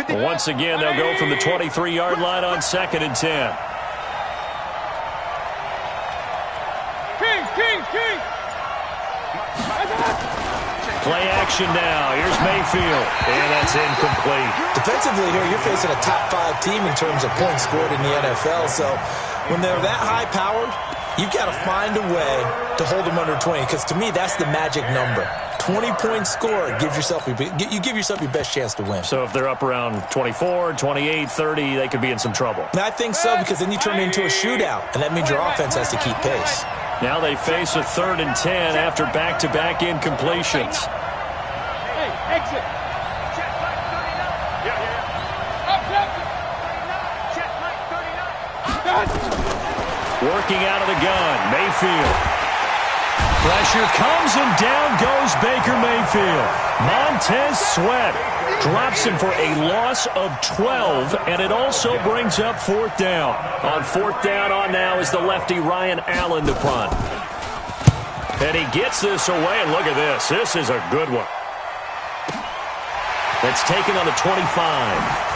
Once again, they'll go from the 23-yard line on 2nd and 10. Play action now. Here's Mayfield. And that's incomplete. Defensively here, you're facing a top-5 team in terms of points scored in the NFL. So when they're that high-powered, you've got to find a way to hold them under 20. Because to me, that's the magic number. 20-point score, you give yourself your best chance to win. So if they're up around 24, 28, 30, they could be in some trouble. I think so, because then you turn it into a shootout, and that means your offense has to keep pace. Now they face a 3rd and 10 after back-to-back incompletions. Hey, exit. Check Mike 39. Working out of the gun, Mayfield. Pressure comes and down goes Baker Mayfield. Montez Sweat drops him for a loss of 12, and it also brings up 4th down. On 4th down on now is the lefty Ryan Allen to punt. And he gets this away, and look at this. This is a good one. It's taken on the 25.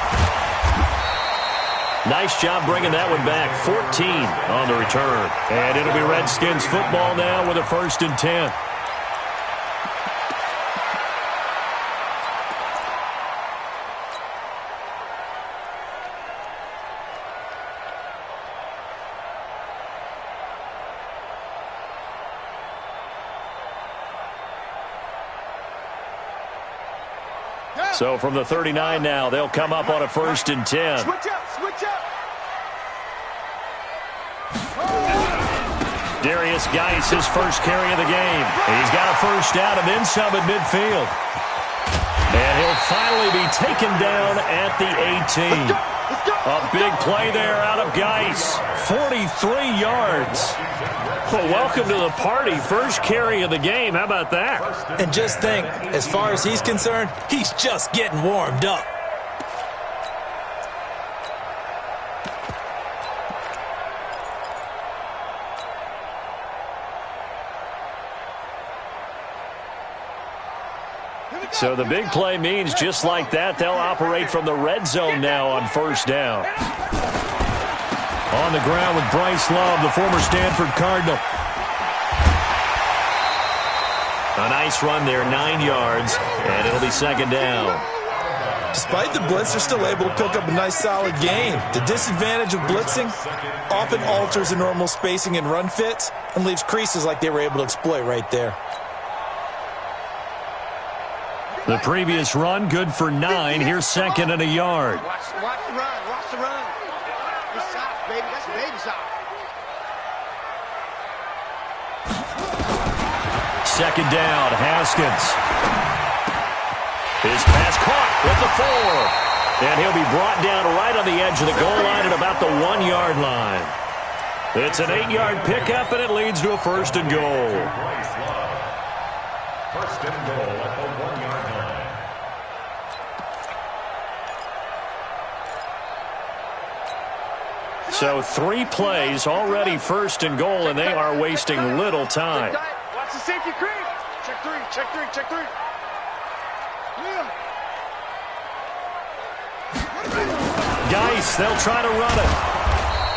Nice job bringing that one back. 14 on the return. And it'll be Redskins football now with a 1st and 10. So from the 39 now, they'll come up on a 1st and 10. Switch up, switch up. Darius Geis, his first carry of the game. He's got a 1st down and then some at midfield. And he'll finally be taken down at the 18. A big play there out of Geis. 43 yards. Well, welcome to the party. First carry of the game. How about that? And just think, as far as he's concerned, he's just getting warmed up. So the big play means just like that, they'll operate from the red zone now on 1st down. On the ground with Bryce Love, the former Stanford Cardinal. A nice run there, 9 yards, and it'll be 2nd down. Despite the blitz, they're still able to pick up a nice, solid gain. The disadvantage of blitzing often alters the normal spacing and run fits and leaves creases like they were able to exploit right there. The previous run, good for 9. Here's 2nd and a yard. Watch the run, watch the run. It's soft, baby. That's baby soft. 2nd down, Haskins. His pass caught with the 4. And he'll be brought down right on the edge of the goal line at about the 1-yard line. It's an 8-yard pickup, and it leads to a 1st and goal. 1st and goal at the 1-yard line. So 3 plays, already 1st and goal, and they are wasting little time. Watch the safety creep. Check 3, check 3, check 3. Yeah. Geis, they'll try to run it.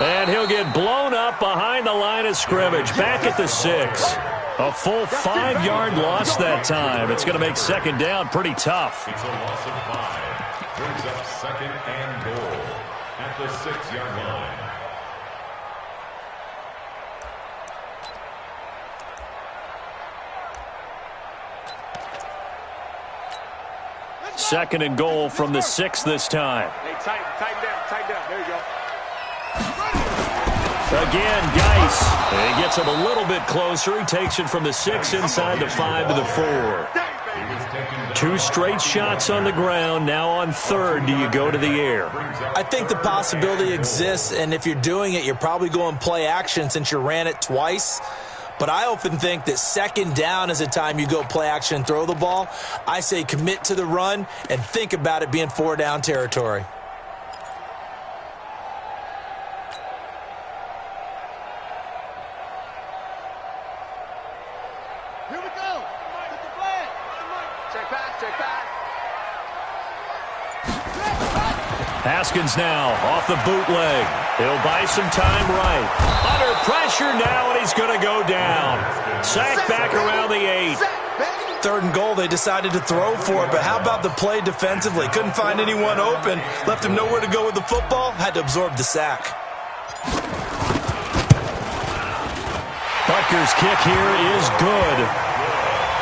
And he'll get blown up behind the line of scrimmage, back at the 6. A full 5-yard loss that time. It's going to make 2nd down pretty tough. It's a loss of 5. Brings up 2nd and goal at the 6-yard line. Second and goal from the 6 this time. Hey, tighten down. There you go. Again, Geis. And he gets him a little bit closer. He takes it from the 6 inside the 5 to the 4. 2 straight shots on the ground. Now on 3rd, do you go to the air? I think the possibility exists, and if you're doing it, you're probably going play action since you ran it twice. But I often think that 2nd down is the time you go play action and throw the ball. I say commit to the run and think about it being 4-down territory. Here we go. Get the flag. Check back. Haskins now off the bootleg. He'll buy some time right. Under pressure now, and he's going to go down. Sacked back around the 8. 3rd and goal, they decided to throw for it, but how about the play defensively? Couldn't find anyone open. Left him nowhere to go with the football. Had to absorb the sack. Butker's kick here is good.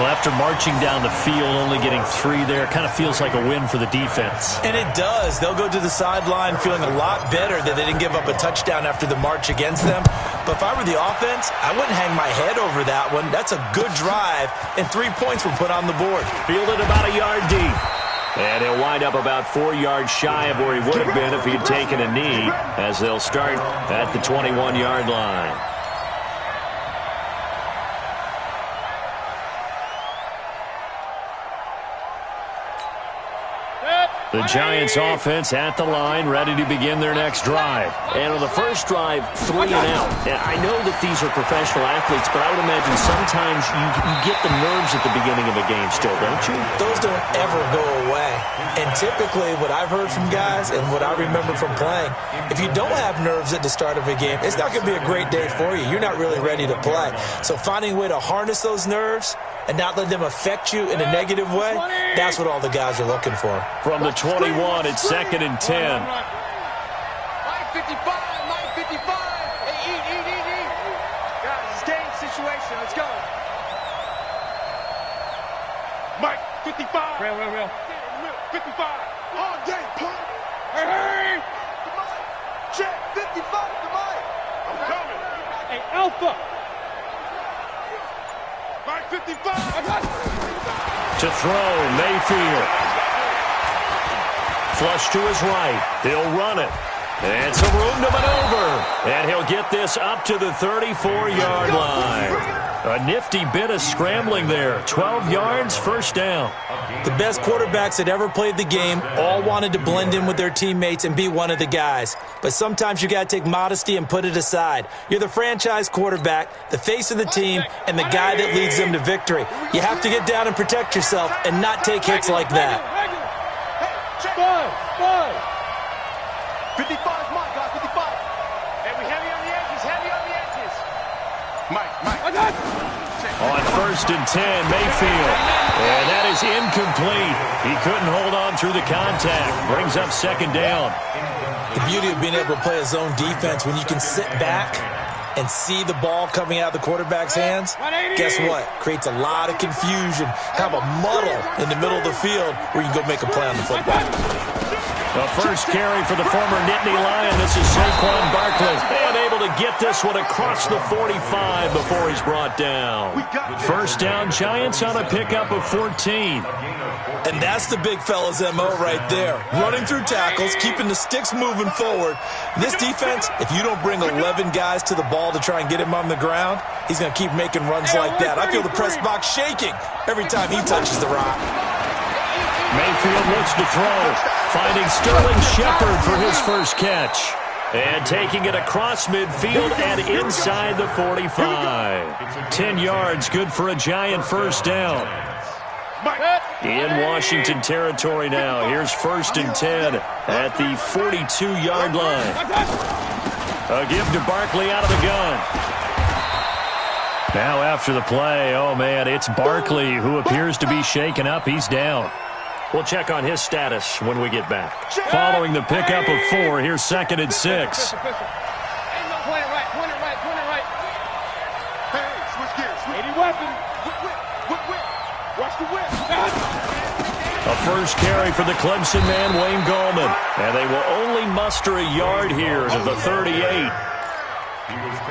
Well, after marching down the field, only getting 3 there, kind of feels like a win for the defense. And it does. They'll go to the sideline feeling a lot better that they didn't give up a touchdown after the march against them. But if I were the offense, I wouldn't hang my head over that one. That's a good drive, and 3 points were put on the board. Fielded about a yard deep. And he'll wind up about 4 yards shy of where he would have been if he had taken a knee, as they'll start at the 21-yard line. The Giants offense at the line, ready to begin their next drive. And on the first drive, 3 and out. And I know that these are professional athletes, but I would imagine sometimes you get the nerves at the beginning of a game still, don't you? Those don't ever go away. And typically what I've heard from guys and what I remember from playing, if you don't have nerves at the start of a game, it's not going to be a great day for you. You're not really ready to play. So finding a way to harness those nerves and not let them affect you in a negative way, that's what all the guys are looking for. From the 21, it's 2nd and 10. 9:55, 9:55. Hey, eat. Guys, it's game situation. Let's go. Mike, 55. Real. 55. All day, punk. Hey. Check, 55 to Mike. I'm coming. Hey, Alpha. Mike, 55. To throw, Mayfield. Flush to his right. He'll run it. And some room to maneuver. And he'll get this up to the 34-yard line. A nifty bit of scrambling there. 12 yards, first down. The best quarterbacks that ever played the game all wanted to blend in with their teammates and be one of the guys. But sometimes you got to take modesty and put it aside. You're the franchise quarterback, the face of the team, and the guy that leads them to victory. You have to get down and protect yourself and not take hits like that. 55 is Mike, guys, 55. Hey, we heavy on the edges, Mike. On 1st and 10, Mayfield. And that is incomplete. He couldn't hold on through the contact. Brings up 2nd down. The beauty of being able to play a zone defense when you can sit back and see the ball coming out of the quarterback's hands, guess what? Creates a lot of confusion, kind of a muddle in the middle of the field where you can go make a play on the football. The first carry for the former Nittany Lion. This is Saquon Barkley. And able to get this one across the 45 before he's brought down. First down, Giants on a pickup of 14. And that's the big fella's MO right there. Running through tackles, keeping the sticks moving forward. This defense, if you don't bring 11 guys to the ball to try and get him on the ground, he's going to keep making runs like that. I feel the press box shaking every time he touches the rock. Mayfield looks to throw, finding Sterling Shepard for his first catch. And taking it across midfield and inside the 45. 10 yards, good for a Giant first down. In Washington territory now. Here's 1st and 10 at the 42-yard line. A give to Barkley out of the gun. Now after the play, oh man, it's Barkley who appears to be shaken up. He's down. We'll check on his status when we get back. Following the pickup of 4, here's 2nd and 6. Point it right. Hey, switch gears. 80 weapon. Whip. Watch the whip. A first carry for the Clemson man, Wayne Gallman. And they will only muster a yard here to the 38.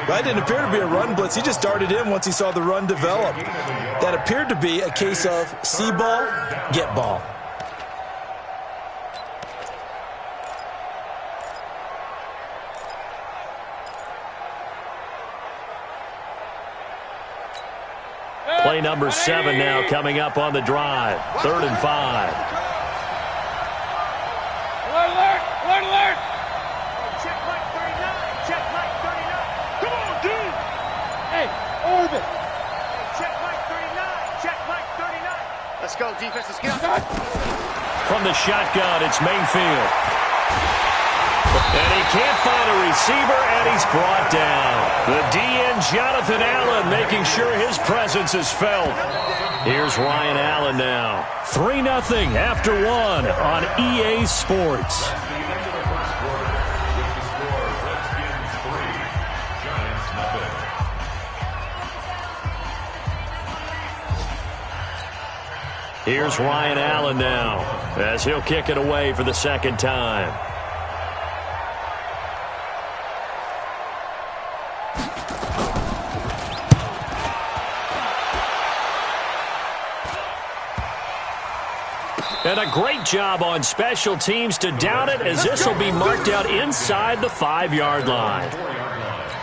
That didn't appear to be a run blitz. He just darted in once he saw the run develop. That appeared to be a case of see ball, get ball. Play number 7 now coming up on the drive. 3rd and 5. Alert! Check Mike 39. Come on, dude! Hey, orbit! Check Mike 39. Let's go, defense. Let's get out. From the shotgun, it's Mayfield. And he can't find a receiver, and he's brought down. The DN, Jonathan Allen, making sure his presence is felt. Here's Ryan Allen now. 3-0 after 1 on EA Sports. Here's Ryan Allen now, as he'll kick it away for the second time. And a great job on special teams to down it, as this will be marked out inside the 5-yard line.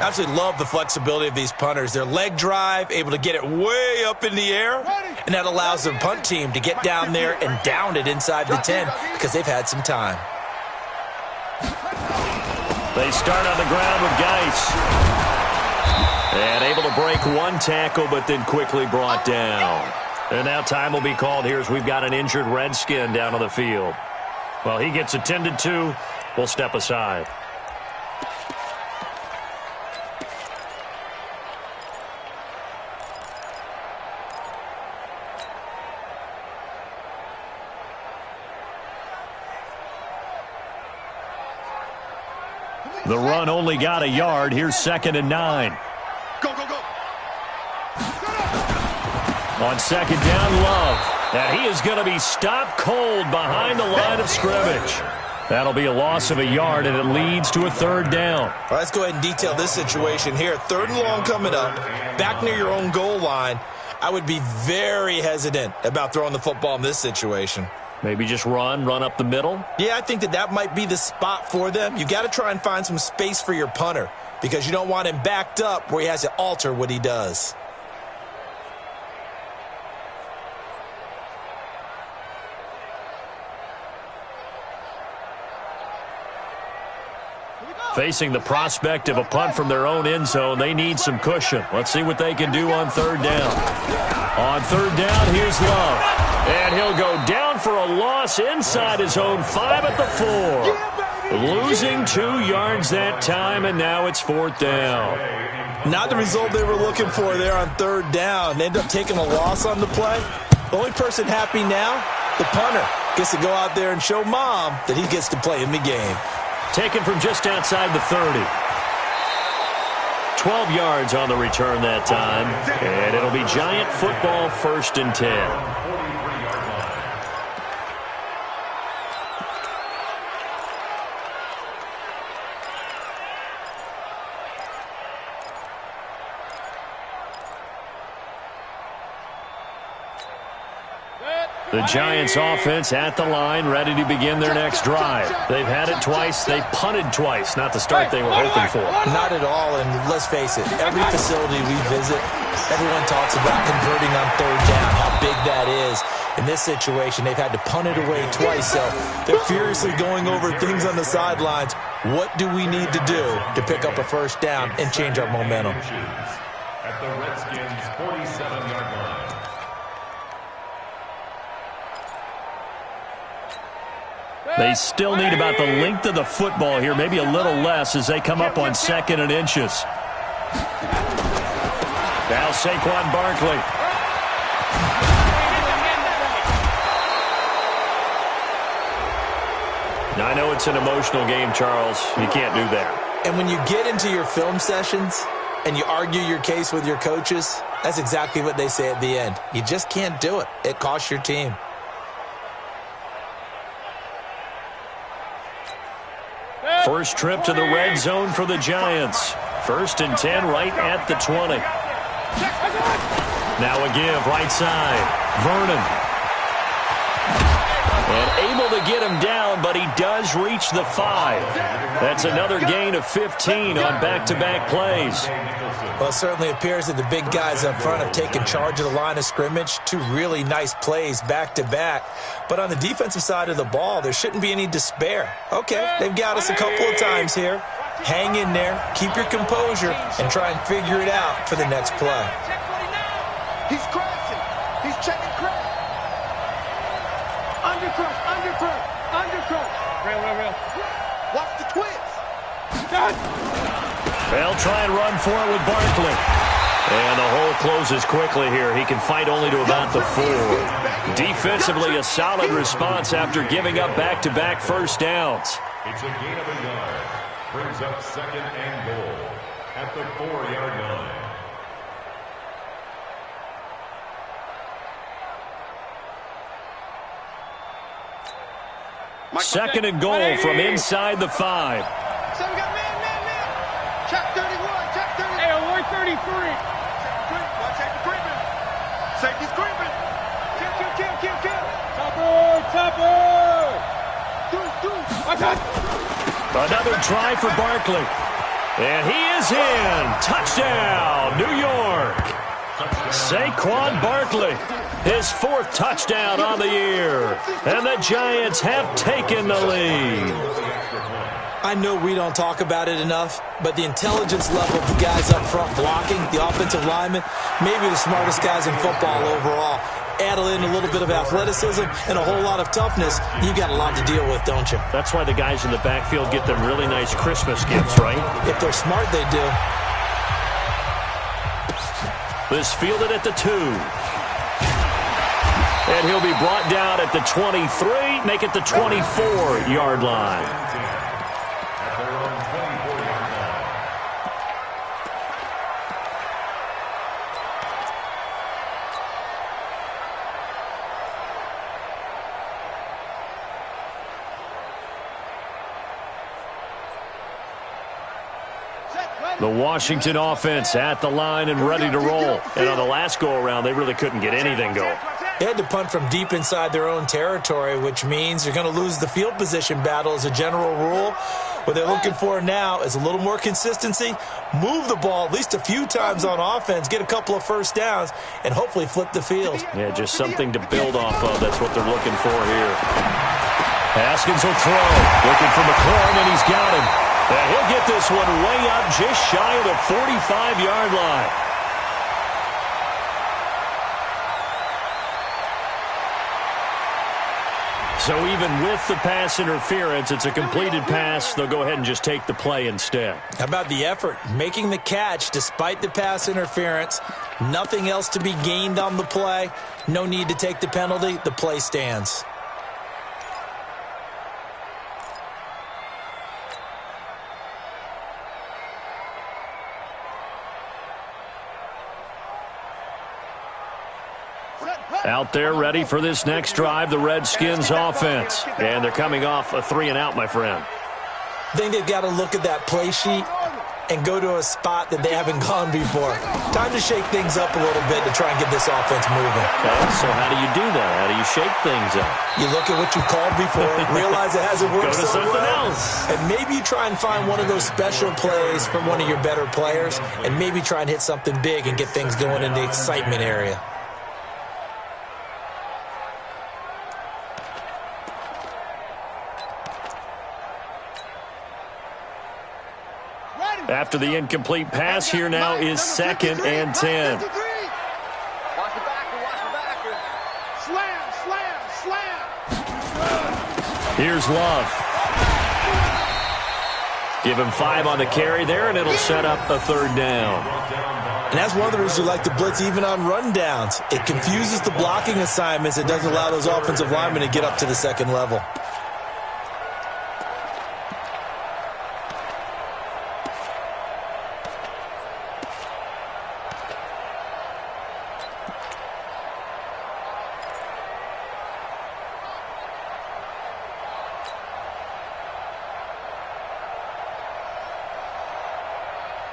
Absolutely love the flexibility of these punters. Their leg drive, able to get it way up in the air, and that allows the punt team to get down there and down it inside the 10 because they've had some time. They start on the ground with Geis. And able to break one tackle, but then quickly brought down. And now time will be called here as we've got an injured Redskin down on the field. Well, he gets attended to. We'll step aside. The run only got a yard. Here's 2nd and 9. Go, go, go. On 2nd down, Love. And he is going to be stopped cold behind the line of scrimmage. That'll be a loss of a yard, and it leads to a 3rd down. All right, let's go ahead and detail this situation here. 3rd and long coming up, back near your own goal line. I would be very hesitant about throwing the football in this situation. Maybe just run up the middle? Yeah, I think that might be the spot for them. You got to try and find some space for your punter because you don't want him backed up where he has to alter what he does. Facing the prospect of a punt from their own end zone, they need some cushion. Let's see what they can do on 3rd down. On 3rd down, here's Love. And he'll go down for a loss inside his own 5 at the 4. Losing 2 yards that time, and now it's 4th down. Not the result they were looking for there on 3rd down. They end up taking a loss on the play. The only person happy now, the punter, gets to go out there and show Mom that he gets to play in the game. Taken from just outside the 30. 12 yards on the return that time. And it'll be Giant football, 1st and 10. The Giants offense at the line, ready to begin their next drive. They've had it twice. They've punted twice. Not the start they were hoping for. Not at all, and let's face it, every facility we visit, everyone talks about converting on 3rd down, how big that is. In this situation, they've had to punt it away twice, so they're furiously going over things on the sidelines. What do we need to do to pick up a 1st down and change our momentum? At the Redskins' 47-yard line. They still need about the length of the football here, maybe a little less as they come up on 2nd and inches. Now Saquon Barkley. Now, I know it's an emotional game, Charles. You can't do that. And when you get into your film sessions and you argue your case with your coaches, that's exactly what they say at the end. You just can't do it. It costs your team. First trip to the red zone for the Giants. 1st and 10 right at the 20. Now a give right side. Vernon. And able to get him down, but he does reach the 5. That's another gain of 15 on back-to-back plays. Well, it certainly appears that the big guys up front have taken charge of the line of scrimmage. 2 really nice plays back-to-back. But on the defensive side of the ball, there shouldn't be any despair. Okay, they've got us a couple of times here. Hang in there, keep your composure, and try and figure it out for the next play. He's crashing. He's checking crash. Undercrush, undercrush, undercrush. Real. Watch the twist. They'll try and run for it with Barkley. And the hole closes quickly here. He can fight only to about the 4. Defensively, a solid response after giving up back-to-back first downs. It's a gain of a yard. Brings up second and goal at the 4-yard line. Second and goal from inside the 5. So we got man. Check 31, check 30. Hey, award 33. Watch safety creeping. Safety's creeping. Kill. Topper. Watch out. Another try for Barkley. And he is in. Touchdown, New York. Saquon Barkley, his 4th touchdown on the year. And the Giants have taken the lead. I know we don't talk about it enough, but the intelligence level of the guys up front blocking, the offensive linemen, maybe the smartest guys in football overall. Add in a little bit of athleticism and a whole lot of toughness, you got a lot to deal with, don't you? That's why the guys in the backfield get them really nice Christmas gifts, right? If they're smart, they do. This fielded at the 2. And he'll be brought down at the 23, make it the 24-yard line. The Washington offense at the line and ready to roll. And on the last go-around, they really couldn't get anything going. They had to punt from deep inside their own territory, which means you're going to lose the field position battle as a general rule. What they're looking for now is a little more consistency, move the ball at least a few times on offense, get a couple of first downs, and hopefully flip the field. Yeah, just something to build off of. That's what they're looking for here. Haskins will throw. Looking for McLaurin, and he's got him. And he'll get this one way up just shy of the 45-yard line. So even with the pass interference, it's a completed pass. They'll go ahead and just take the play instead. How about the effort? Making the catch despite the pass interference. Nothing else to be gained on the play. No need to take the penalty. The play stands. Out there ready for this next drive, the Redskins offense. And they're coming off a 3-and-out, my friend. I think they've got to look at that play sheet and go to a spot that they haven't gone before. Time to shake things up a little bit to try and get this offense moving. Okay, so how do you do that? How do you shake things up? You look at what you called before, realize it hasn't worked so well. Go to something else. And maybe you try and find one of those special plays from one of your better players, and maybe try and hit something big and get things going in the excitement area. After the incomplete pass, here now is 2nd and 10. Watch the backer. Slam. Here's Love. Give him 5 on the carry there, and it'll set up a 3rd down. And that's one of the reasons you like to blitz even on rundowns. It confuses the blocking assignments. It doesn't allow those offensive linemen to get up to the second level.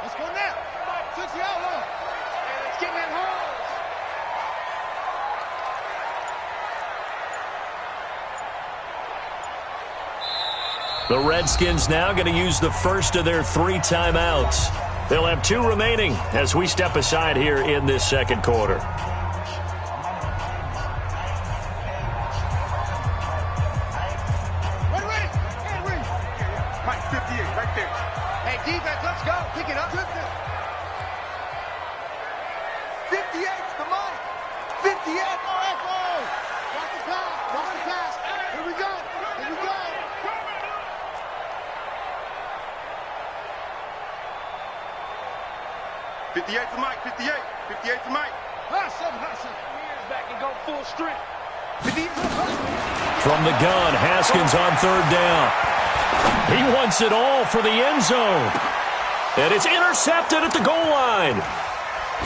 Let's go now. 6 yard line. Hey, let's get in that hole. The Redskins now going to use the first of their 3 timeouts. They'll have 2 remaining as we step aside here in this second quarter. Mike, 58, right there. Hey, defense, let's go. Pick it up. 58's the mark. 58. Watch the pass. Here we go. 58 to Mike, 58. 58 to Mike. Hustle. Years back and go full strength. From the gun, Haskins on third down. He wants it all for the end zone. And it's intercepted at the goal line.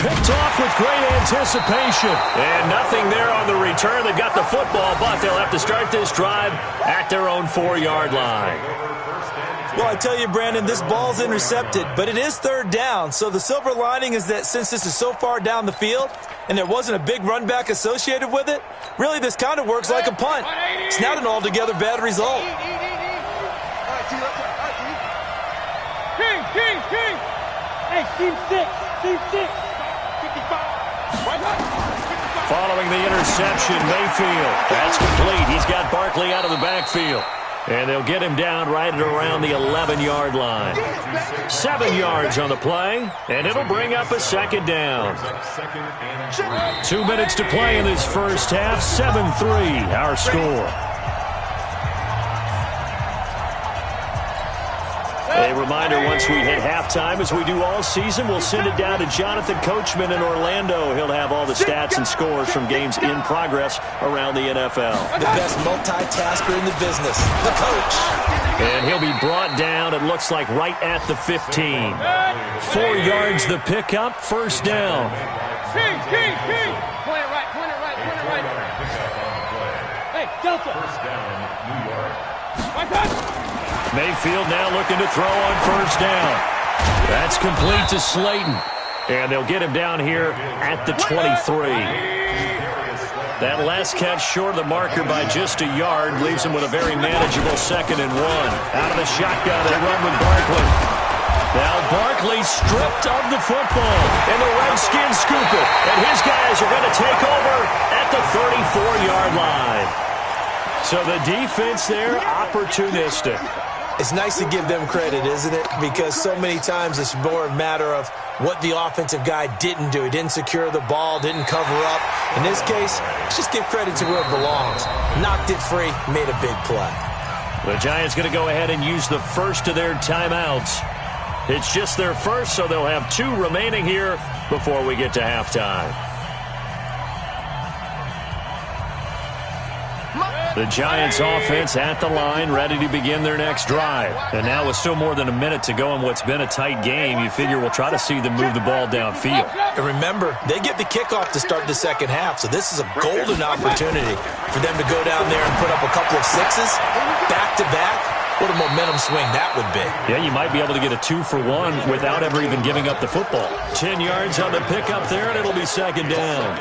Picked off with great anticipation. And nothing there on the return. They've got the football, but they'll have to start this drive at their own 4-yard line. Well, I tell you, Brandon, this ball's intercepted, but it is third down. So the silver lining is that since this is so far down the field and there wasn't a big run back associated with it, really this kind of works like a punt. It's not an altogether bad result. King. Hey, team 6. 55. Following the interception, Mayfield. That's complete. He's got Barkley out of the backfield. And they'll get him down right at around the 11-yard line. 7 yards on the play, and it'll bring up a second down. 2 minutes to play in this first half. 7-3, our score. A reminder, once we hit halftime, as we do all season, we'll send it down to Jonathan Coachman in Orlando. He'll have all the stats and scores from games in progress around the NFL. The best multitasker in the business, the coach. And he'll be brought down, it looks like, right at the 15. 4 yards the pickup, first down. King. Point it right. Hey, Delta. First down, New York. Mayfield now looking to throw on first down. That's complete to Slayton. And they'll get him down here at the 23. That last catch short of the marker by just a yard leaves him with a very manageable 2nd and 1. Out of the shotgun, they run with Barkley. Now Barkley stripped of the football, and the Redskins scoop it. And his guys are going to take over at the 34-yard line. So the defense there, opportunistic. It's nice to give them credit, isn't it? Because so many times it's more a matter of what the offensive guy didn't do. He didn't secure the ball, didn't cover up. In this case, let's just give credit to where it belongs. Knocked it free, made a big play. The Giants going to go ahead and use the first of their timeouts. It's just their first, so they'll have 2 remaining here before we get to halftime. The Giants offense at the line, ready to begin their next drive. And now with still more than a minute to go in what's been a tight game, you figure we'll try to see them move the ball downfield. And remember, they get the kickoff to start the second half, so this is a golden opportunity for them to go down there and put up a couple of 6s back-to-back. What a momentum swing that would be. Yeah, you might be able to get a 2-for-1 without ever even giving up the football. 10 yards on the pickup there, and it'll be second down.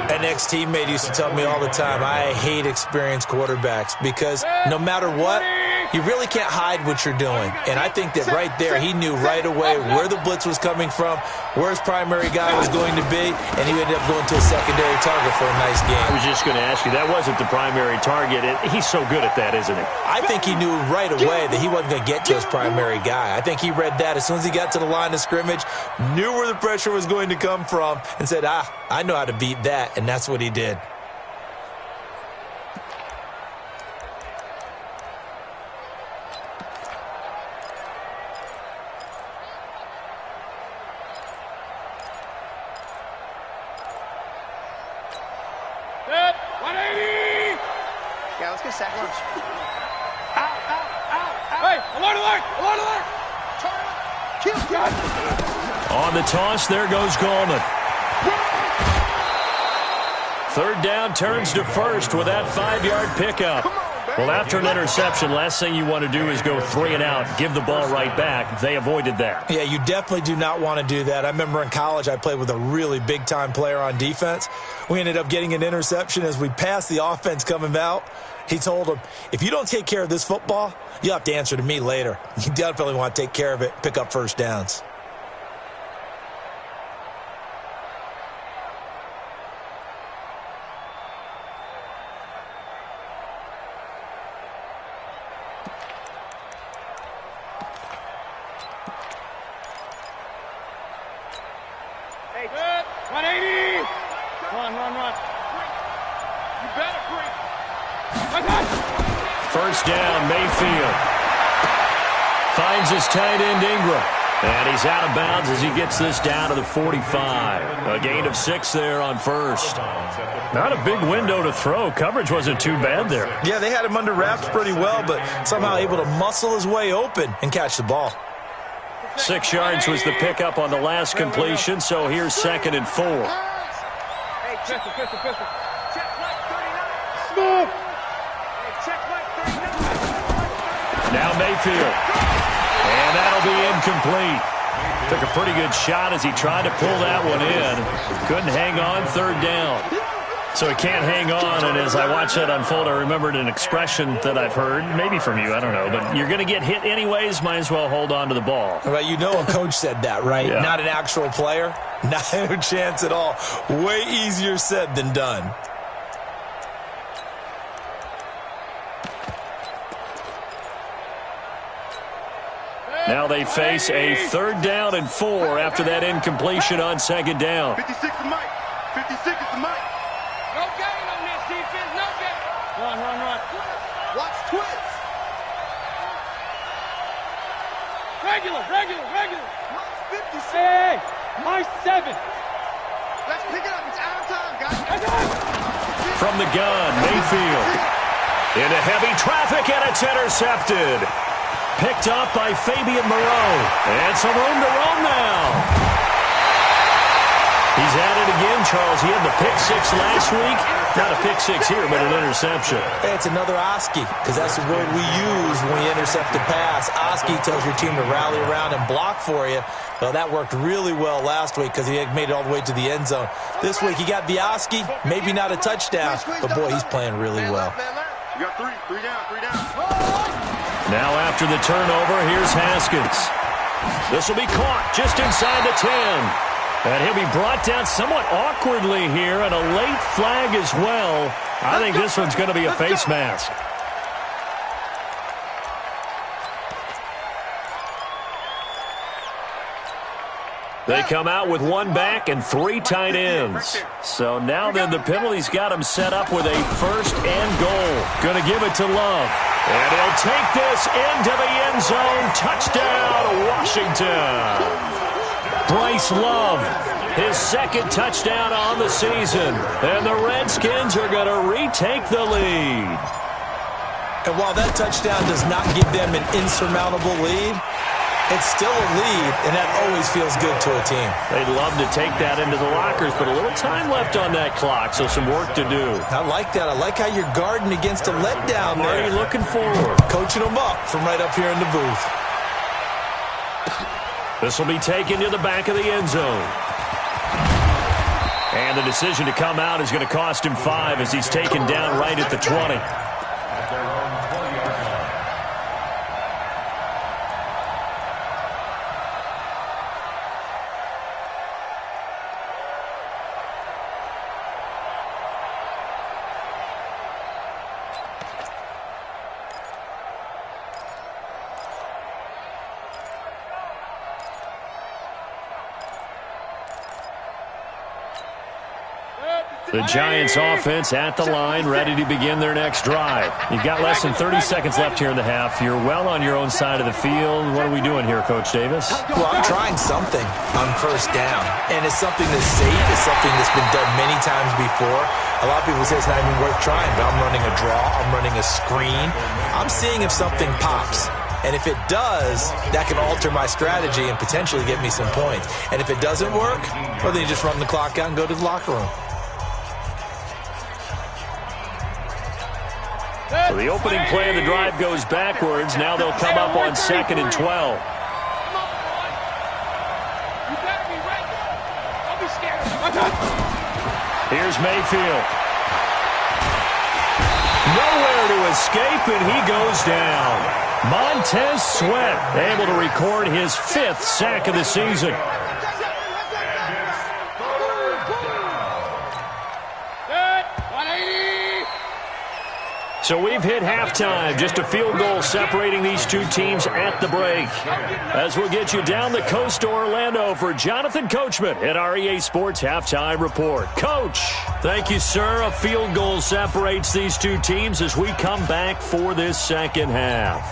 An ex-teammate used to tell me all the time, I hate experienced quarterbacks because no matter what, you really can't hide what you're doing. And I think that right there, he knew right away where the blitz was coming from, where his primary guy was going to be, and he ended up going to a secondary target for a nice game. I was just going to ask you, that wasn't the primary target. He's so good at that, isn't he? I think he knew right away that he wasn't going to get to his primary guy. I think he read that as soon as he got to the line of scrimmage, knew where the pressure was going to come from, and said, I know how to beat that, and that's what he did. Yeah, let's get sack lunch. Out. Hey, alert. On the toss, there goes Gallman. Third down turns to first with that 5-yard pickup. Well, after an interception, last thing you want to do is go 3 and out, give the ball right back. They avoided that. Yeah, you definitely do not want to do that. I remember in college I played with a really big-time player on defense. We ended up getting an interception as we passed the offense coming out. He told him, if you don't take care of this football, you'll have to answer to me later. You definitely want to take care of it, pick up first downs. Hey, 180. Run. You better break. First down, Mayfield. Finds his tight end, Ingram. And he's out of bounds as he gets this down to the 45. A gain of 6 there on first. Not a big window to throw. Coverage wasn't too bad there. Yeah, they had him under wraps pretty well, but somehow able to muscle his way open and catch the ball. 6 yards was the pickup on the last completion, so here's 2nd and 4. Hey, pistol. Check like 39. Move. Hey, check like 39. Now Mayfield. And that'll be incomplete. Took a pretty good shot as he tried to pull that one in. Couldn't hang on, 3rd down. So he can't hang on, and as I watched that unfold, I remembered an expression that I've heard, maybe from you, I don't know, but you're going to get hit anyways, might as well hold on to the ball. Well, you know a coach said that, right? Yeah. Not an actual player. Not a chance at all. Way easier said than done. Now they face a 3rd down and 4 after that incompletion on 2nd down. 56 is Mike. 56 is the Mike. No gain on this defense. No gain. Run. Watch twist. Regular. Mike's 56. Hey, Mike's 7. Let's pick it up. It's out of time, guys. From the gun, Mayfield. Into heavy traffic, and it's intercepted. Picked up by Fabian Moreau. And some room to roam now. He's at it again, Charles. He had the pick 6 last week. Not a pick 6 here, but an interception. Hey, it's another Oski, because that's the word we use when we intercept a pass. Oski tells your team to rally around and block for you. Well, that worked really well last week because he had made it all the way to the end zone. This week, he got the Oski, maybe not a touchdown, but boy, he's playing really well. You got 3 down. Now after the turnover, here's Haskins. This will be caught just inside the 10. And he'll be brought down somewhat awkwardly here, and a late flag as well. I think this one's going to be a face mask. They come out with 1 back and 3 tight ends. So now then the penalty's got him set up with a 1st and goal. Going to give it to Love. And he'll take this into the end zone. Touchdown, Washington. Bryce Love, his 2nd touchdown on the season. And the Redskins are going to retake the lead. And while that touchdown does not give them an insurmountable lead, it's still a lead, and that always feels good to a team. They'd love to take that into the lockers, but a little time left on that clock, so some work to do. I like that. I like how you're guarding against a letdown there. Already looking forward. Coaching them up from right up here in the booth. This will be taken to the back of the end zone. And the decision to come out is going to cost him 5 as he's taken down right at the 20. The Giants offense at the line, ready to begin their next drive. You've got less than 30 seconds left here in the half. You're well on your own side of the field. What are we doing here, Coach Davis? Well, I'm trying something on 1st down, and it's something that's safe. It's something that's been done many times before. A lot of people say it's not even worth trying, but I'm running a draw. I'm running a screen. I'm seeing if something pops. And if it does, that can alter my strategy and potentially get me some points. And if it doesn't work, well, then you just run the clock out and go to the locker room. So the opening play of the drive goes backwards. Now they'll come up on 2nd and 12. You better be ready. Don't be scared. Here's Mayfield. Nowhere to escape, and he goes down. Montez Sweat able to record his 5th sack of the season. So we've hit halftime. Just a field goal separating these two teams at the break. As we'll get you down the coast to Orlando for Jonathan Coachman at our EA Sports Halftime Report. Coach, thank you, sir. A field goal separates these two teams as we come back for this second half.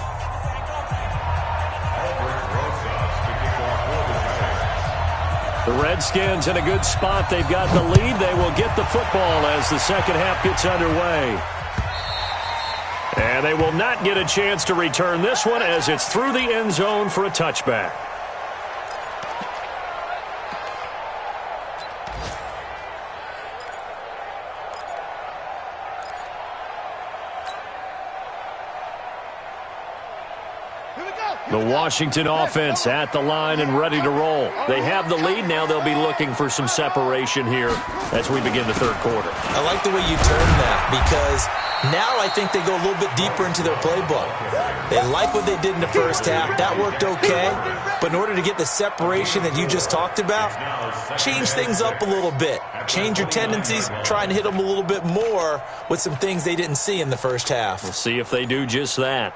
The Redskins in a good spot. They've got the lead. They will get the football as the second half gets underway. And they will not get a chance to return this one as it's through the end zone for a touchback. The Washington offense at the line and ready to roll. They have the lead. Now they'll be looking for some separation here as we begin the third quarter. I like the way you term that because now I think they go a little bit deeper into their playbook. They like what they did in the first half. That worked okay. But in order to get the separation that you just talked about, change things up a little bit. Change your tendencies. Try and hit them a little bit more with some things they didn't see in the first half. We'll see if they do just that.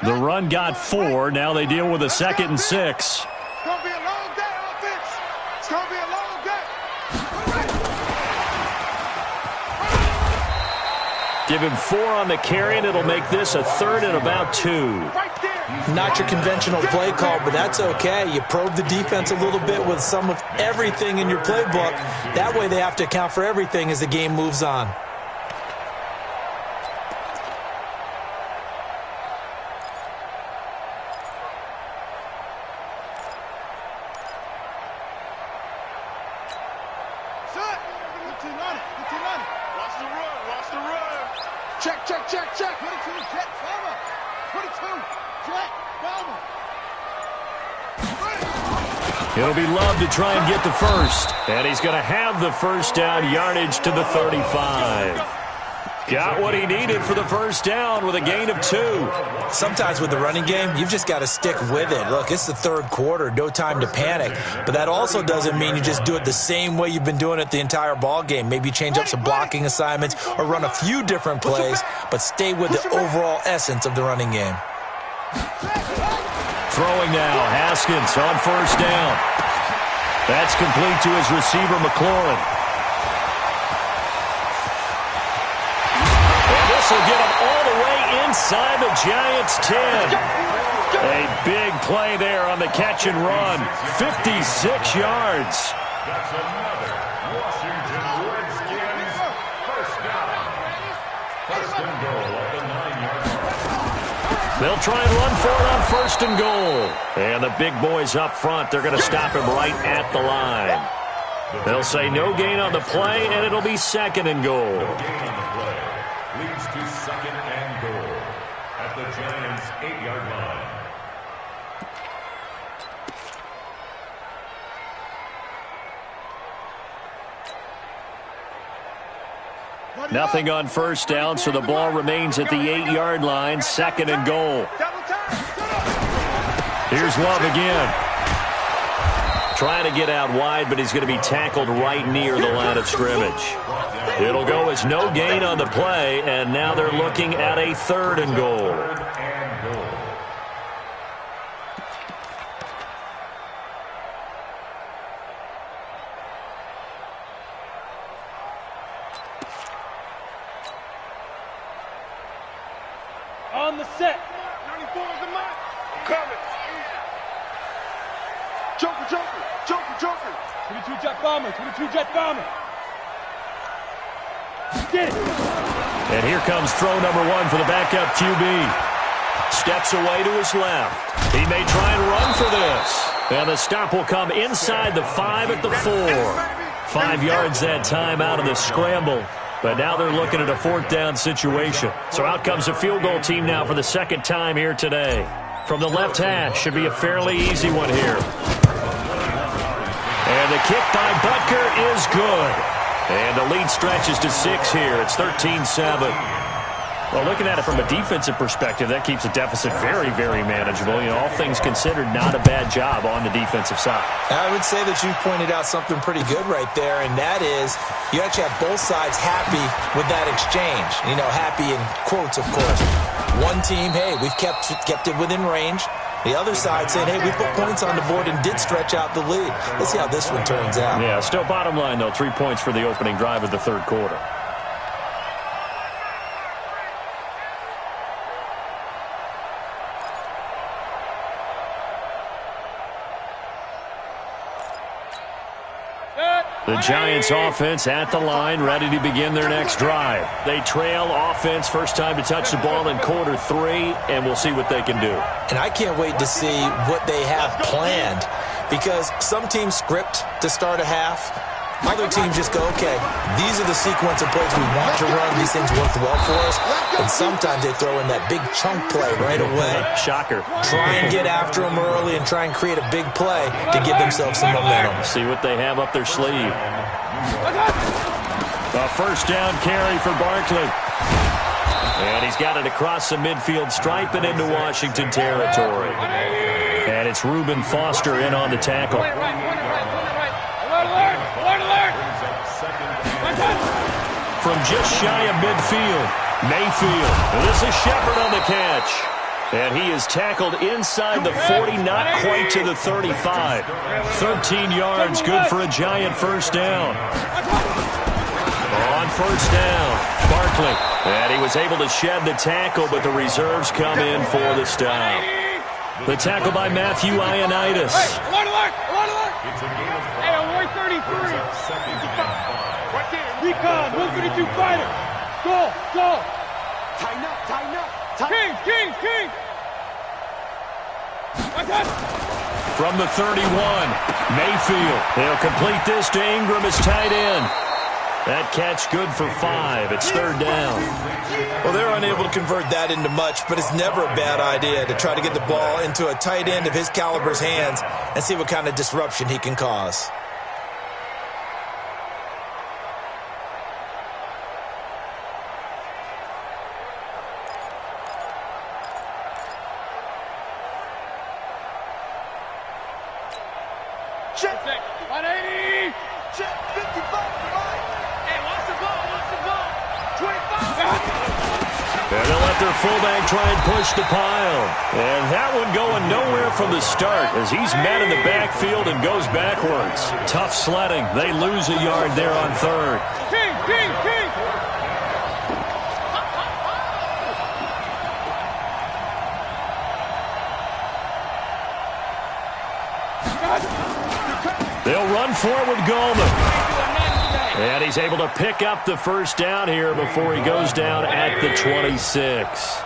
The run got 4. Now they deal with a 2nd and 6. It's going to be a long day, offense. It's going to be a long day. Give him 4 on the carry, and it'll make this a 3rd and about 2. Right there. Not your conventional play call, but that's okay. You probe the defense a little bit with some of everything in your playbook. That way they have to account for everything as the game moves on. It'll be Love to try and get the first. And he's going to have the first down, yardage to the 35. Got what he needed for the first down with a gain of 2. Sometimes with the running game, you've just got to stick with it. Look, it's the third quarter, no time to panic. But that also doesn't mean you just do it the same way you've been doing it the entire ball game. Maybe change up some blocking assignments or run a few different plays, but stay with the overall essence of the running game. Throwing now, Haskins on first down. That's complete to his receiver, McLaurin. And this will get him all the way inside the Giants' 10. A big play there on the catch and run. 56 yards. That's another Washington Redskins first down. First and goal at the 9-yard line. They'll try and run for it on first and goal. And the big boys up front, they're going to stop him right at the line. They'll say no gain on the play, and it'll be 2nd and goal. No gain on the play. Leads to 2nd and goal at the Giants' 8-yard line. Nothing on first down, so the ball remains at the 8-yard line, 2nd and goal. Here's Love again. Trying to get out wide, but he's going to be tackled right near the line of scrimmage. It'll go as no gain on the play, and now they're looking at a 3rd and goal. On the set. 94 is the mark. Coming. Joker, Joker, Joker, Joker. 22 jet bomber, 22 jet bomber. Get it. And here comes throw number 1 for the backup QB. Steps away to his left. He may try and run for this. And the stop will come inside the 5 at the 4. 5 yards that time out of the scramble. But now they're looking at a 4th down situation. So out comes a field goal team now for the 2nd time here today. From the left hash, should be a fairly easy one here. And the kick by Butker is good. And the lead stretches to 6 here. It's 13-7. Well, looking at it from a defensive perspective, that keeps the deficit very, very manageable. You know, all things considered, not a bad job on the defensive side. I would say that you've pointed out something pretty good right there, and that is you actually have both sides happy with that exchange. You know, happy in quotes, of course. One team, hey, we've kept it within range. The other side saying, hey, we put points on the board and did stretch out the lead. Let's see how this one turns out. Yeah, still bottom line, though, 3 points for the opening drive of the third quarter. The Giants offense at the line, ready to begin their next drive. They trail offense, first time to touch the ball in quarter 3, and we'll see what they can do. And I can't wait to see what they have planned, because some teams script to start a half. Other teams just go, okay, these are the sequence of plays we want to run. These things worked well for us. And sometimes they throw in that big chunk play right away. Shocker. Try and get after them early and try and create a big play to give themselves some momentum. See what they have up their sleeve. A first down carry for Barkley. And he's got it across the midfield stripe and into Washington territory. And it's Reuben Foster in on the tackle. From just shy of midfield, Mayfield. This is Shepard on the catch. And he is tackled inside the 40, not quite to the 35. 13 yards, good for a Giant first down. On first down, Barkley. And he was able to shed the tackle, but the reserves come in for the stop. The tackle by Matthew Ioannidis. Hey, on 133. Recon, 152 fighter. Go. Tighten up. King. From the 31, Mayfield. He'll complete this to Ingram as tight end. That catch good for 5. It's third down. Well, they're unable to convert that into much, but it's never a bad idea to try to get the ball into a tight end of his caliber's hands and see what kind of disruption he can cause. Check. 180. Check. 55. Hey, watch the ball. 25. And they'll let their fullback try and push the pile. And that one going nowhere from the start as he's met in the backfield and goes backwards. Tough sledding. They lose a yard there on third. King. They'll run forward Goldman. And he's able to pick up the first down here before he goes down at the 26.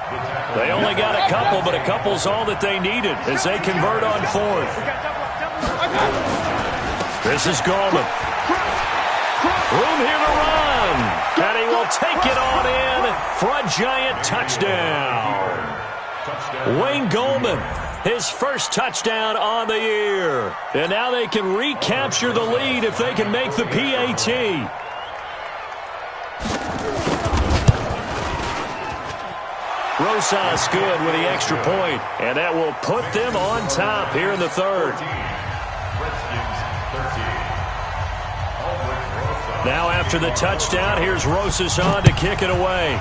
They only got a couple, but a couple's all that they needed as they convert on fourth. This is Goldman. Room here to run. And he will take it on in for a Giant touchdown. Wayne Goldman, his first touchdown on the year. And now they can recapture the lead if they can make the PAT. Rosas good with the extra point, and that will put them on top here in the third. Now after the touchdown, here's Rosas on to kick it away.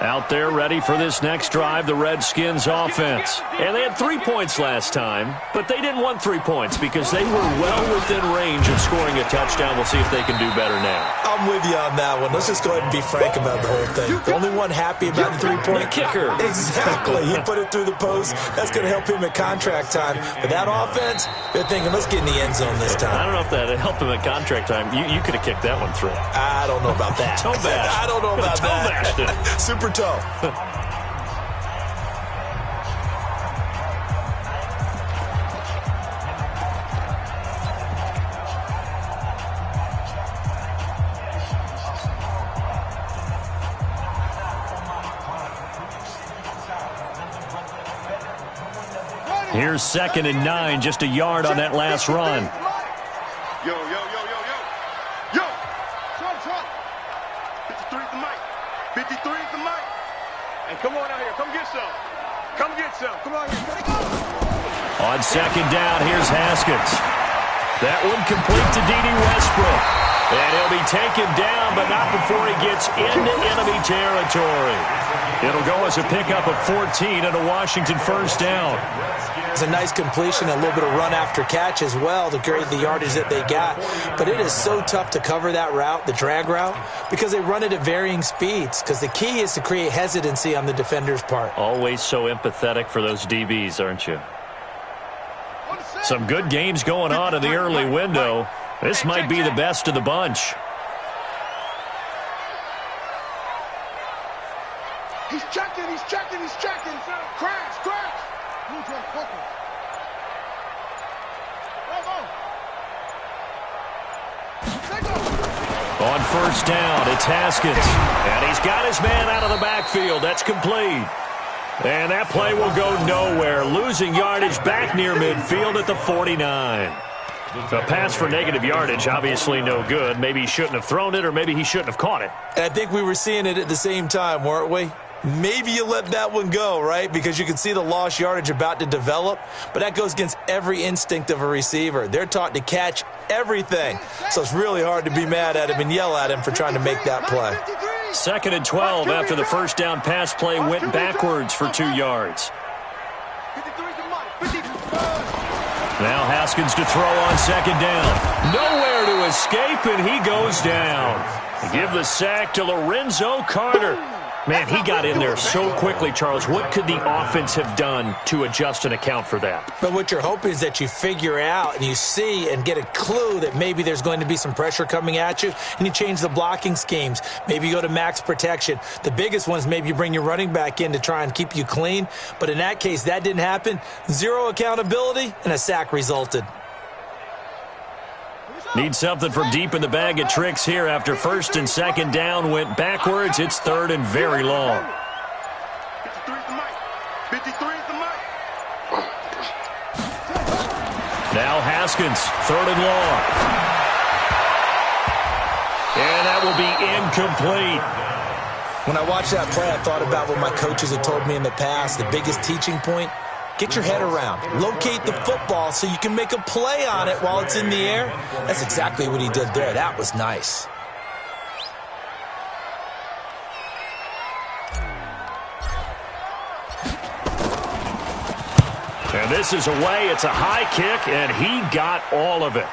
Out there ready for this next drive, the Redskins offense. And they had 3 points last time, but they didn't want 3 points because they were well within range of scoring a touchdown. We'll see if they can do better now. I'm with you on that one. Let's just go ahead and be frank about the whole thing. The only one happy about the 3-point kicker. Exactly. He put it through the post. That's going to help him at contract time. But that offense, they're thinking, let's get in the end zone this time. I don't know if that helped him at contract time. You could have kicked that one through. I don't know about that. Toe bash. I don't know about that. Bashed it. Super toe. Here's 2nd and 9, just a yard on that last run. Yo. Trump. 53's the mic. 53's the mic. And come on out here. Come get some. Come get some. Come on here. On second down, here's Haskins. That one complete to D.D. Westbrook. And he'll be taken down, but not before he gets into enemy territory. It'll go as a pickup of 14 and a Washington first down. It's a nice completion, a little bit of run after catch as well to create the yardage that they got. But it is so tough to cover that route, the drag route, because they run it at varying speeds. Because the key is to create hesitancy on the defender's part. Always so empathetic for those DBs, aren't you? Some good games going on in the early window. This might be the best of the bunch. He's checking, he's checking, he's checking. Crash, crash. On first down, it's Haskins. And he's got his man out of the backfield. That's complete. And that play will go nowhere. Losing yardage back near midfield at the 49. A pass for negative yardage, obviously no good. Maybe he shouldn't have thrown it, or maybe he shouldn't have caught it. And I think we were seeing it at the same time, weren't we? Maybe you let that one go, right? Because you can see the lost yardage about to develop. But that goes against every instinct of a receiver. They're taught to catch everything. So it's really hard to be mad at him and yell at him for trying to make that play. 2nd and 12 after the first down pass play went backwards for 2 yards. Now Haskins to throw on second down. Nowhere to escape, and he goes down. Give the sack to Lorenzo Carter. Man, he got in there so quickly, Charles. What could the offense have done to adjust and account for that? But what you're hoping is that you figure out and you see and get a clue that maybe there's going to be some pressure coming at you, and you change the blocking schemes. Maybe you go to max protection. The biggest one is maybe you bring your running back in to try and keep you clean. But in that case, that didn't happen. 0 accountability, and a sack resulted. Need something from deep in the bag of tricks here after first and second down went backwards. It's 3rd and very long. 53's the mic. 53's the mic. Now Haskins, 3rd and long. And that will be incomplete. When I watched that play, I thought about what my coaches had told me in the past. The biggest teaching point, get your head around. Locate the football so you can make a play on it while it's in the air. That's exactly what he did there. That was nice. And this is away. It's a high kick, and he got all of it.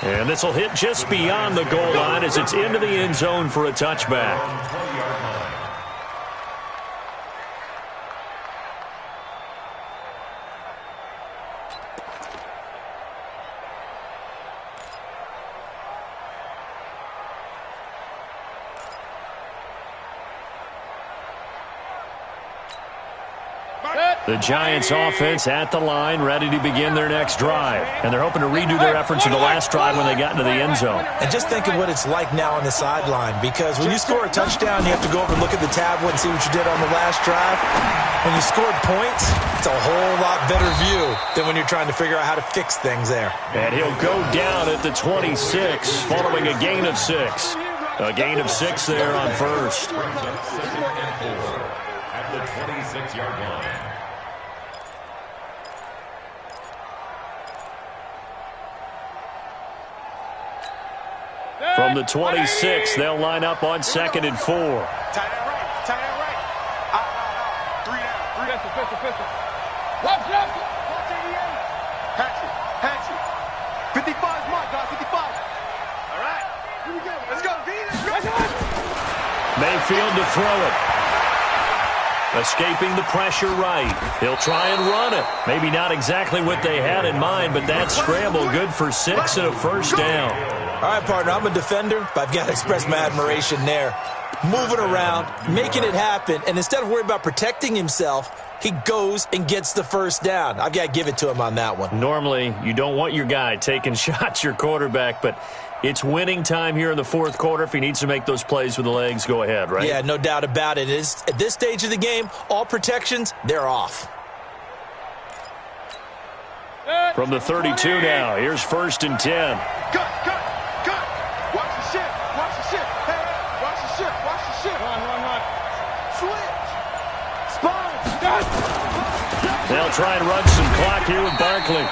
And this will hit just beyond the goal line as it's into the end zone for a touchback. The Giants offense at the line, ready to begin their next drive. And they're hoping to redo their efforts in the last drive when they got into the end zone. And just think of what it's like now on the sideline, because when you score a touchdown, you have to go over and look at the tablet and see what you did on the last drive. When you scored points, it's a whole lot better view than when you're trying to figure out how to fix things there. And he'll go down at the 26 following a gain of 6. A gain of 6 there on first. At the 26-yard line. From the 26, they'll line up on 2nd and 4. Tie that right. Tie that right. 3 down. 3 down. Pistol. Watch left. Watch 88. Hatchet. 55's mark, guys. 55. All right. Here we go. Let's go. Let's go. Mayfield to throw it. Escaping the pressure right. He'll try and run it. Maybe not exactly what they had in mind, but that scramble good for 6 and a first down. All right, partner, I'm a defender, but I've got to express my admiration there. Moving around, making it happen, and instead of worrying about protecting himself, he goes and gets the first down. I've got to give it to him on that one. Normally, you don't want your guy taking shots, your quarterback, but it's winning time here in the 4th quarter. If he needs to make those plays with the legs, go ahead, right? Yeah, no doubt about it. At this stage of the game, all protections, they're off. From the 32 now, here's 1st and 10. Cut. Watch the shit. Hey, watch the shit. Run. Switch. Spine. They'll try and run some clock here with Barkley.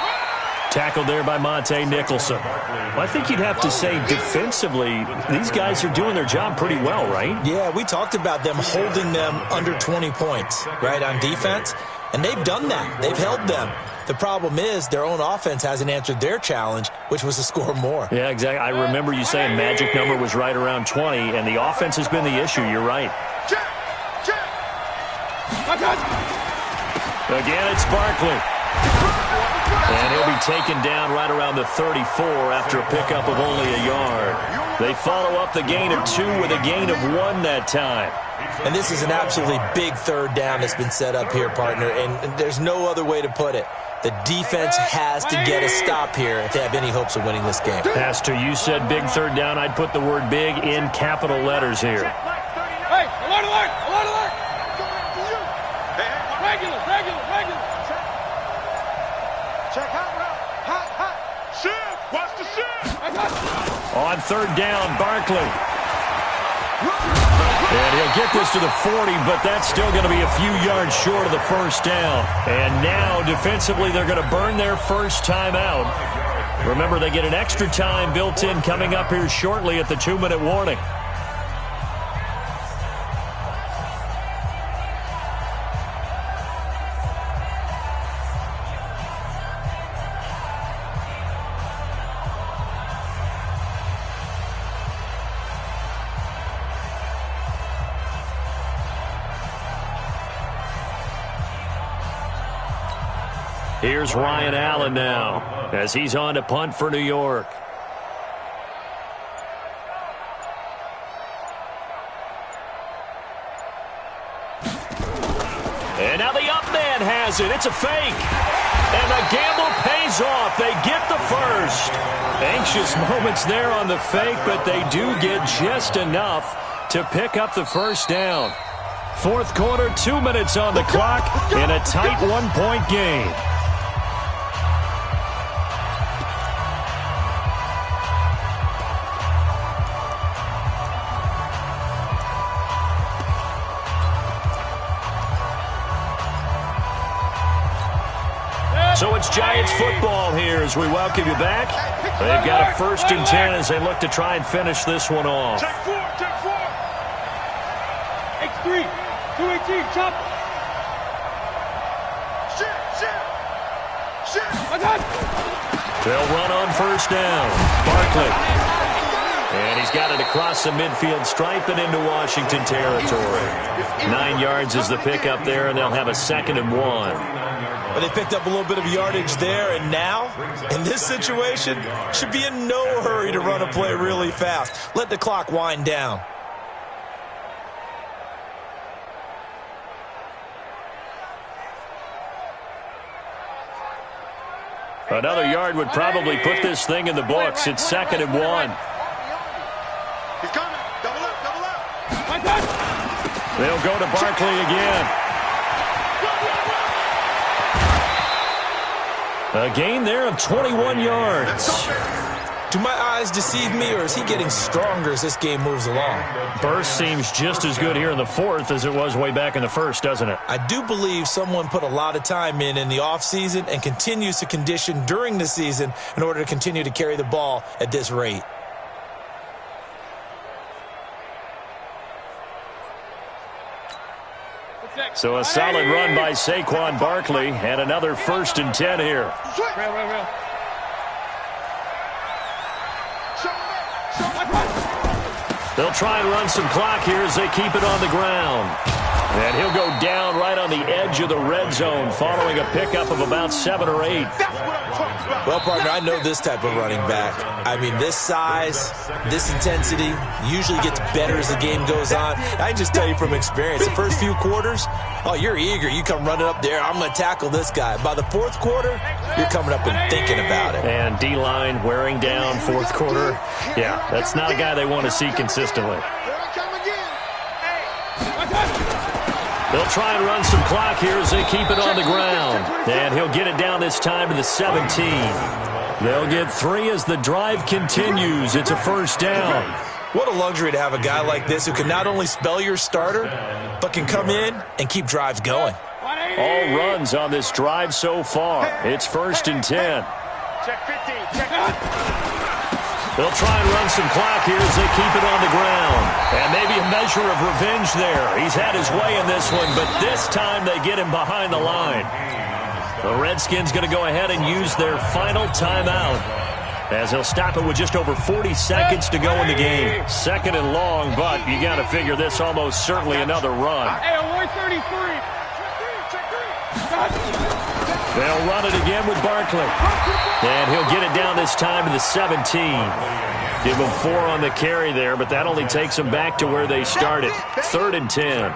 Tackled there by Monte Nicholson. Well, I think you'd have to say defensively, these guys are doing their job pretty well, right? Yeah, we talked about them holding them under 20 points, right, on defense. And they've done that. They've held them. The problem is their own offense hasn't answered their challenge, which was to score more. Yeah, exactly. I remember you saying magic number was right around 20, and the offense has been the issue. You're right. Again, it's Barkley. And he'll be taken down right around the 34 after a pickup of only a yard. They follow up the gain of 2 with a gain of 1 that time. And this is an absolutely big third down that's been set up here, partner, and there's no other way to put it. The defense has to get a stop here if they have any hopes of winning this game. As to you said big third down, I'd put the word big in capital letters here. Hey, alert, alert, alert, alert. Regular. Check hot. Shift, watch the shift. On third down, Barkley. And he'll get this to the 40, but that's still going to be a few yards short of the first down. And now, defensively, they're going to burn their first time out. Remember, they get an extra time built in coming up here shortly at the 2-minute warning. Here's Ryan Allen now as he's on to punt for New York. And now the up man has it. It's a fake. And the gamble pays off. They get the first. Anxious moments there on the fake, but they do get just enough to pick up the first down. Fourth quarter, 2 minutes on the clock in a tight 1-point game. So it's Giants football here as we welcome you back. They've got a 1st and 10 as they look to try and finish this one off. Check 4. X3, 218, chop. Shit. They'll run on first down. Barkley. And he's got it across the midfield stripe and into Washington territory. 9 yards is the pickup there, and they'll have a 2nd and 1. But they picked up a little bit of yardage there, and now, in this situation, should be in no hurry to run a play really fast. Let the clock wind down. Another yard would probably put this thing in the books. It's 2nd and 1. He's coming. Double up. They'll go to Barkley again. A gain there of 21 yards. Do my eyes deceive me, or is he getting stronger as this game moves along? Burst seems just as good here in the fourth as it was way back in the first, doesn't it? I do believe someone put a lot of time in the offseason and continues to condition during the season in order to continue to carry the ball at this rate. So a solid run by Saquon Barkley and another 1st and 10 here. They'll try and run some clock here as they keep it on the ground. And he'll go down right on the edge of the red zone following a pickup of about 7 or 8. Well, partner, I know this type of running back. I mean, this size, this intensity usually gets better as the game goes on. I just tell you from experience, the first few quarters, oh, you're eager. You come running up there, I'm going to tackle this guy. By the fourth quarter, you're coming up and thinking about it. And D-line wearing down fourth quarter. Yeah, that's not a guy they want to see consistently. They'll try and run some clock here as they keep it on the ground. And he'll get it down this time to the 17. They'll get 3 as the drive continues. It's a first down. What a luxury to have a guy like this who can not only spell your starter, but can come in and keep drives going. all runs on this drive so far. It's 1st and 10. Check 15. Check 15. They'll try and run some clock here as they keep it on the ground. And maybe a measure of revenge there. He's had his way in this one, but this time they get him behind the line. The Redskins going to go ahead and use their final timeout, as he'll stop it with just over 40 seconds to go in the game. 2nd and long, but you got to figure this almost certainly another run. Hey, 133. They'll run it again with Barkley. And he'll get it down this time to the 17. Give him 4 on the carry there, but that only takes them back to where they started. 3rd and 10.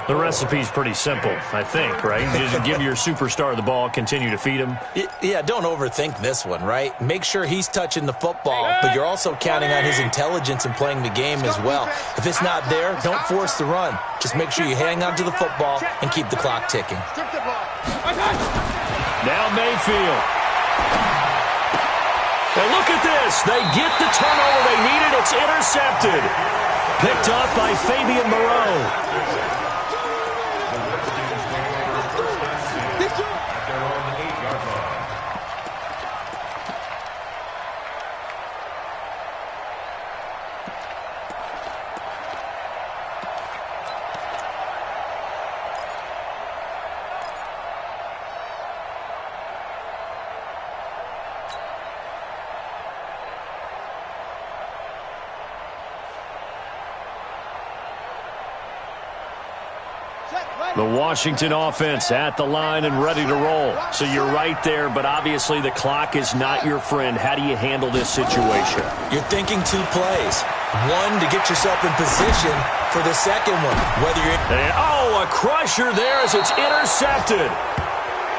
The recipe's pretty simple, I think, right? Just give your superstar the ball, continue to feed him. Yeah, don't overthink this one, right? Make sure he's touching the football, but you're also counting on his intelligence and playing the game as well. If it's not there, don't force the run. Just make sure you hang on to the football and keep the clock ticking. Now Mayfield. And look at this. They get the turnover they needed. It's intercepted. Picked off by Fabian Moreau. The Washington offense at the line and ready to roll. So you're right there, but obviously the clock is not your friend. How do you handle this situation? You're thinking 2 plays. One, to get yourself in position for the second one. Whether you're... And, oh, a crusher there as it's intercepted.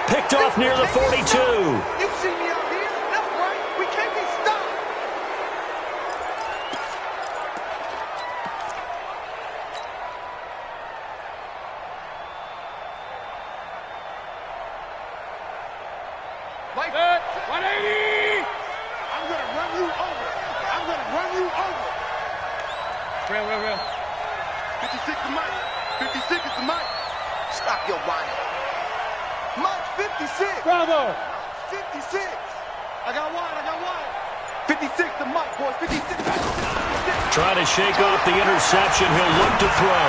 Picked off near the 42. You see me out here? That's right. We can't be stopped. Like 180. I'm going to run you over. I'm going to run you over. Real. 56 to Mike. 56 is to Mike. Stop your whining. Mike, 56. Bravo. 56. I got wide. 56 to Mike, boys. 56. Trying to shake off the interception. He'll look to throw.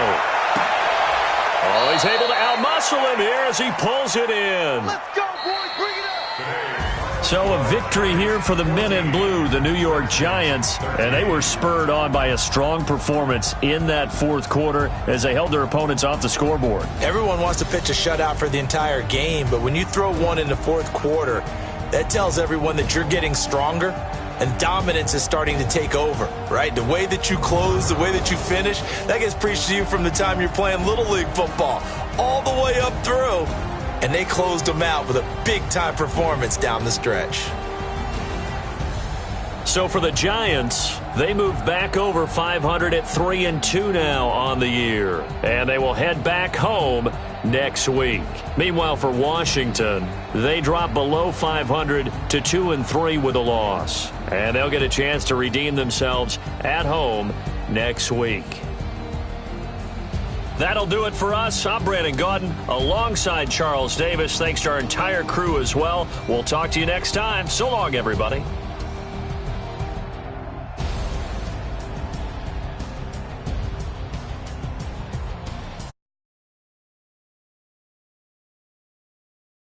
Oh, he's able to outmuscle him here as he pulls it in. Let's go, boys. Bring it up. So a victory here for the men in blue, the New York Giants, and they were spurred on by a strong performance in that 4th quarter as they held their opponents off the scoreboard. Everyone wants to pitch a shutout for the entire game, but when you throw one in the 4th quarter, that tells everyone that you're getting stronger and dominance is starting to take over, right? The way that you close, the way that you finish, that gets preached to you from the time you're playing Little League football all the way up through. And they closed them out with a big-time performance down the stretch. So for the Giants, they move back over 500 at 3-2 now on the year. And they will head back home next week. Meanwhile, for Washington, they drop below 500 to 2-3 with a loss. And they'll get a chance to redeem themselves at home next week. That'll do it for us. I'm Brandon Gaudin alongside Charles Davis. Thanks to our entire crew as well. We'll talk to you next time. So long, everybody.